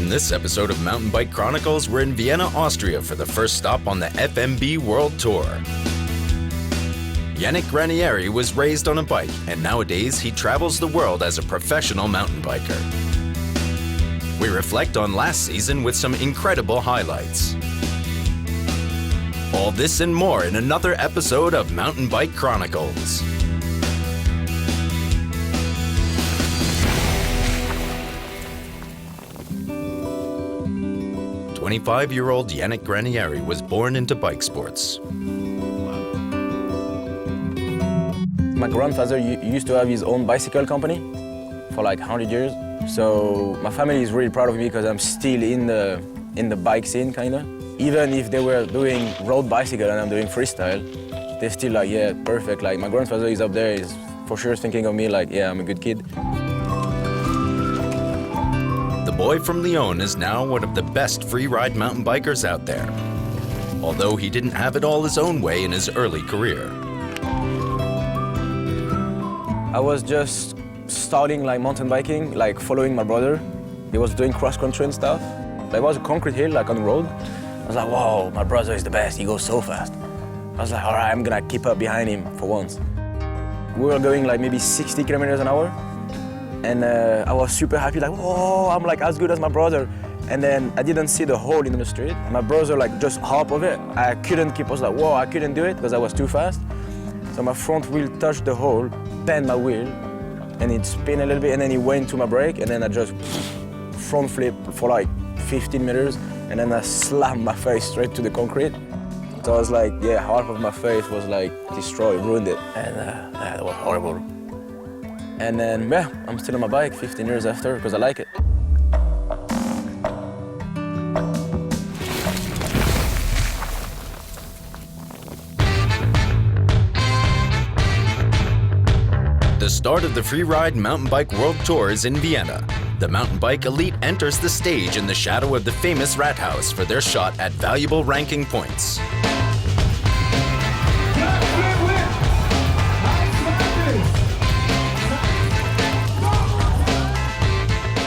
On this episode of Mountain Bike Chronicles, we're in Vienna, Austria for the first stop on the FMB World Tour. Yannick Granieri was raised on a bike, and nowadays he travels the world as a professional mountain biker. We reflect on last season with some incredible highlights. All this and more in another episode of Mountain Bike Chronicles. 25-year-old Yannick Granieri was born into bike sports. My grandfather used to have his own bicycle company for like 100 years. So my family is really proud of me because I'm still in the bike scene, kind of. Even if they were doing road bicycle and I'm doing freestyle, they're still like, yeah, perfect. Like my grandfather is up there, is for sure thinking of me like, yeah, I'm a good kid. The boy from Lyon is now one of the best free-ride mountain bikers out there, although he didn't have it all his own way in his early career. I was just starting like mountain biking, like following my brother. He was doing cross-country and stuff. There was a concrete hill like on the road. I was like, whoa, my brother is the best, he goes so fast. I was like, all right, I'm gonna keep up behind him for once. We were going like maybe 60 kilometers an hour. And I was super happy, like, whoa, I'm like as good as my brother. And then I didn't see the hole in the street. My brother like just hopped over it. I couldn't keep, I was like, whoa, I couldn't do it because I was too fast. So my front wheel touched the hole, bent my wheel, and it spun a little bit, and then it went to my brake, and then I just front flip for like 15 meters, and then I slammed my face straight to the concrete. So I was like, yeah, half of my face was like destroyed, ruined it. And that was horrible. And then, yeah, I'm still on my bike 15 years after because I like it. The start of the Freeride Mountain Bike World Tour is in Vienna. The mountain bike elite enters the stage in the shadow of the famous Rat House for their shot at valuable ranking points.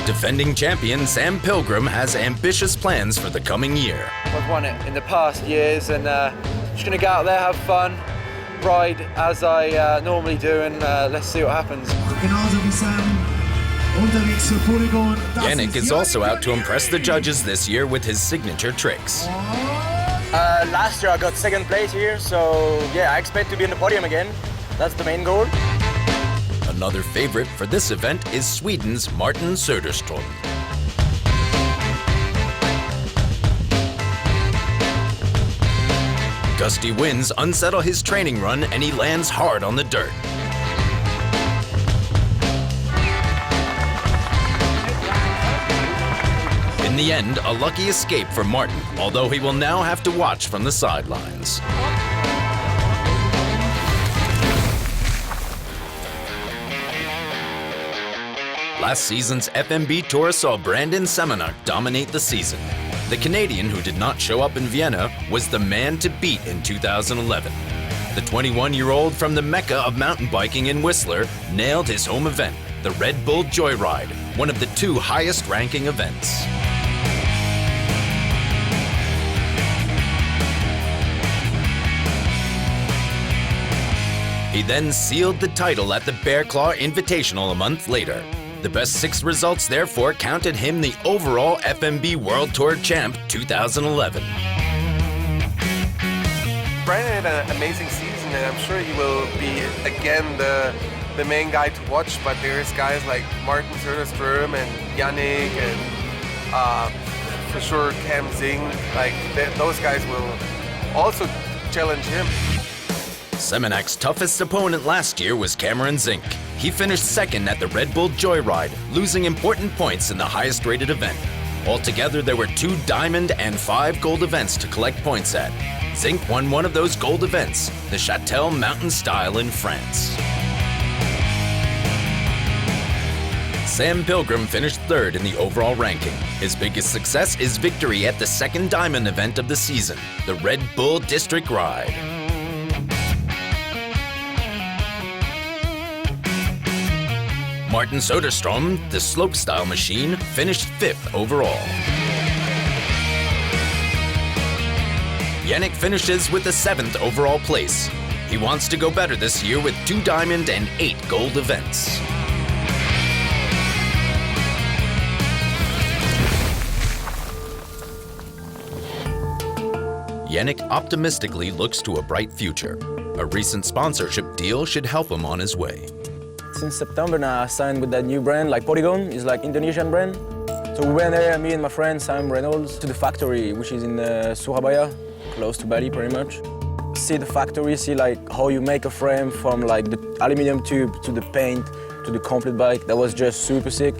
Defending champion Sam Pilgrim has ambitious plans for the coming year. I've won it in the past years and just gonna go out there, have fun, ride as I normally do, and let's see what happens. Yannick is also out to impress the judges this year with his signature tricks. Last year I got second place here, so yeah, I expect to be in the podium again. That's the main goal. Another favorite for this event is Sweden's Martin Söderström. Gusty winds unsettle his training run and he lands hard on the dirt. In the end, a lucky escape for Martin, although he will now have to watch from the sidelines. Last season's FMB Tour saw Brandon Semenuk dominate the season. The Canadian, who did not show up in Vienna, was the man to beat in 2011. The 21-year-old from the mecca of mountain biking in Whistler nailed his home event, the Red Bull Joyride, one of the two highest-ranking events. He then sealed the title at the Bear Claw Invitational a month later. The best 6 results therefore counted him the overall FMB World Tour champ 2011. Brandon had an amazing season, and I'm sure he will be again the main guy to watch, but there's guys like Martin Söderström and Yanik and for sure Cam Zing, like those guys will also challenge him. Semenuk's toughest opponent last year was Cameron Zink. He finished second at the Red Bull Joyride, losing important points in the highest-rated event. Altogether, there were 2 diamond and 5 gold events to collect points at. Zink won one of those gold events, the Châtel Mountain Style in France. Sam Pilgrim finished 3rd in the overall ranking. His biggest success is victory at the 2nd diamond event of the season, the Red Bull District Ride. Martin Söderström, the slopestyle machine, finished 5th overall. Yanik finishes with the 7th overall place. He wants to go better this year with 2 diamond and 8 gold events. Yanik optimistically looks to a bright future. A recent sponsorship deal should help him on his way. Since September now, I signed with that new brand, like Polygon, it's like Indonesian brand. So we went there, me and my friend Sam Reynolds, to the factory, which is in Surabaya, close to Bali pretty much. See the factory, see like how you make a frame from like the aluminum tube to the paint to the complete bike. That was just super sick.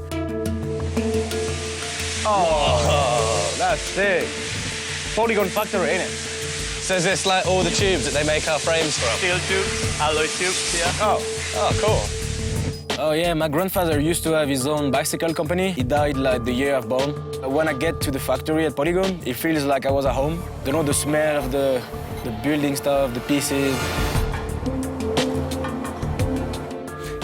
Oh, that's sick. Polygon factory, ain't it? So is this like all the tubes that they make our frames from? Steel tubes, alloy tubes, yeah. Oh, cool. Oh yeah, my grandfather used to have his own bicycle company. He died like the year I was born. When I get to the factory at Polygon, it feels like I was at home. You know, the smell of the building stuff, the pieces.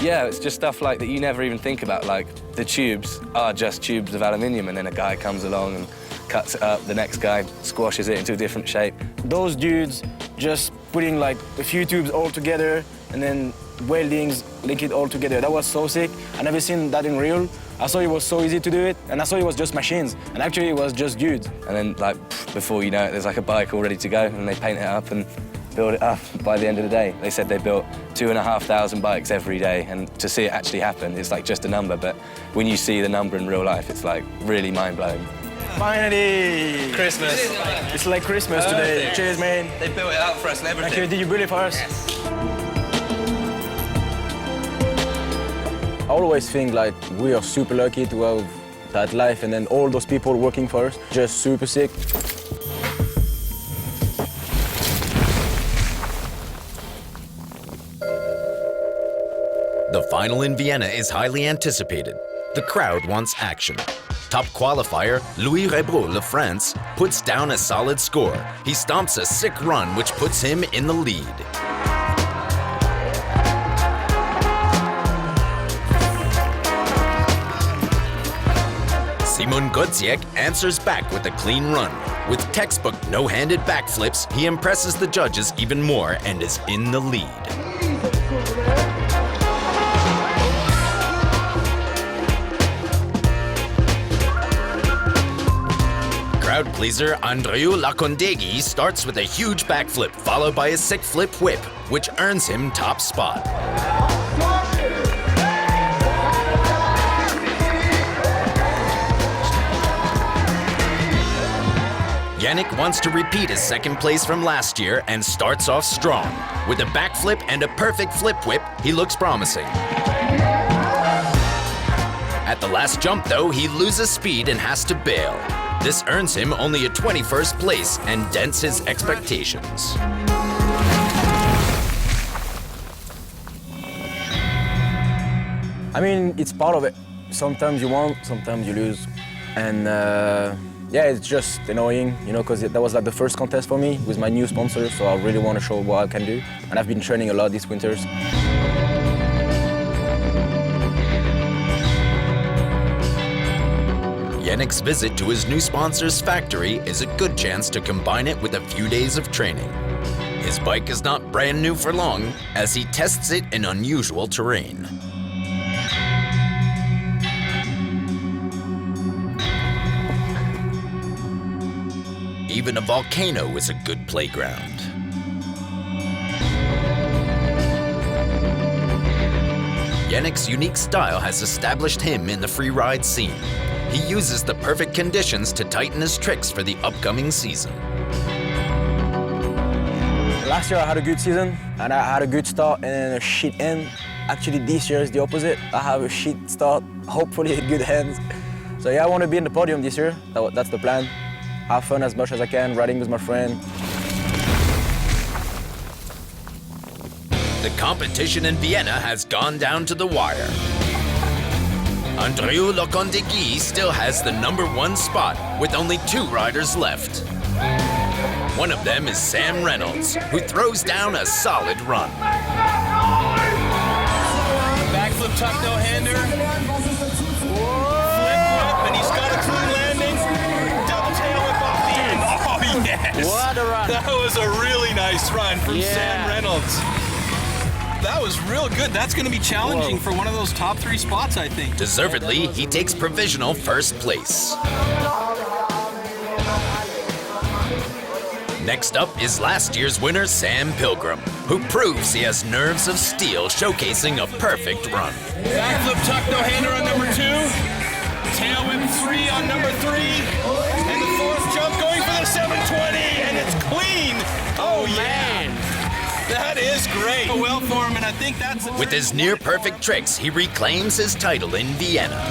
Yeah, it's just stuff like that you never even think about. Like the tubes are just tubes of aluminium, and then a guy comes along and cuts it up. The next guy squashes it into a different shape. Those dudes just putting like a few tubes all together and then weldings, link it all together. That was so sick. I never seen that in real. I thought it was so easy to do it, and I thought it was just machines, and actually it was just dudes. And then, like, before you know it, there's like a bike all ready to go, and they paint it up and build it up by the end of the day. They said they built 2,500 bikes every day, and to see it actually happen, it's like just a number, but when you see the number in real life, it's like really mind-blowing. Finally! Christmas. It's like Christmas today. Cheers, man. They built it up for us and everything. Thank you. Did you build it for us? Yes. I always think like we are super lucky to have that life, and then all those people working for us, just super sick. The final in Vienna is highly anticipated. The crowd wants action. Top qualifier, Louis Rebroul of France, puts down a solid score. He stomps a sick run, which puts him in the lead. Simon Godziek answers back with a clean run. With textbook no-handed backflips, he impresses the judges even more and is in the lead. Crowd pleaser Andreu Lacondegui starts with a huge backflip, followed by a sick flip whip, which earns him top spot. Yanik wants to repeat his second place from last year and starts off strong. With a backflip and a perfect flip whip, he looks promising. At the last jump, though, he loses speed and has to bail. This earns him only a 21st place and dents his expectations. I mean, it's part of it. Sometimes you won, sometimes you lose. And yeah, it's just annoying, you know, because that was like the first contest for me with my new sponsor, so I really want to show what I can do. And I've been training a lot these winters. Yannick's visit to his new sponsor's factory is a good chance to combine it with a few days of training. His bike is not brand new for long, as he tests it in unusual terrain. Even a volcano is a good playground. Yannick's unique style has established him in the freeride scene. He uses the perfect conditions to tighten his tricks for the upcoming season. Last year I had a good season, and I had a good start and a shit end. Actually, this year is the opposite. I have a shit start, hopefully a good end. So yeah, I want to be in the podium this year. That's the plan. Have fun as much as I can, riding with my friend. The competition in Vienna has gone down to the wire. Andreu Lacondegui still has the #1 spot with only 2 riders left. One of them is Sam Reynolds, who throws down a solid run. Backflip tuck no-hander. Flip whip, and he's got a clean landing. Double tail whip off the end. Oh Yes. What a run. That was a really nice run from Sam Reynolds. That was real good. That's going to be challenging for one of those top 3 spots, I think. Deservedly, he takes provisional first place. Next up is last year's winner, Sam Pilgrim, who proves he has nerves of steel, showcasing a perfect run. Backflip tuck no-hander on number 2. Tail whip 3 on number 3. And the 4th jump going for the 720, and it's clean. Oh, man. That is great. Well for him, and I think that's... With his near-perfect tricks, he reclaims his title in Vienna.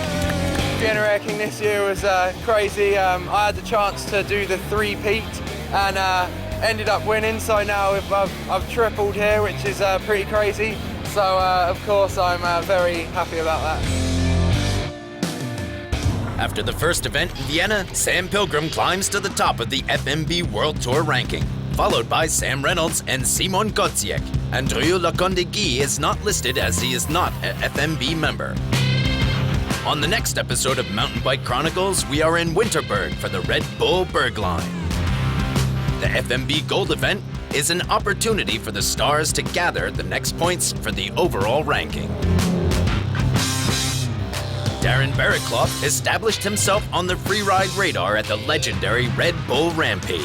Vienna wrecking this year was crazy. I had the chance to do the 3-peat and ended up winning. So now I've tripled here, which is pretty crazy. So of course I'm very happy about that. After the first event in Vienna, Sam Pilgrim climbs to the top of the FMB World Tour ranking, followed by Sam Reynolds and Simon Gotziek. Andrew Lacondegui is not listed as he is not an FMB member. On the next episode of Mountain Bike Chronicles, we are in Winterberg for the Red Bull Bergline. The FMB Gold event is an opportunity for the stars to gather the next points for the overall ranking. Darren Barraclough established himself on the freeride radar at the legendary Red Bull Rampage.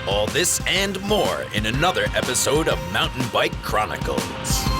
All this and more in another episode of Mountain Bike Chronicles.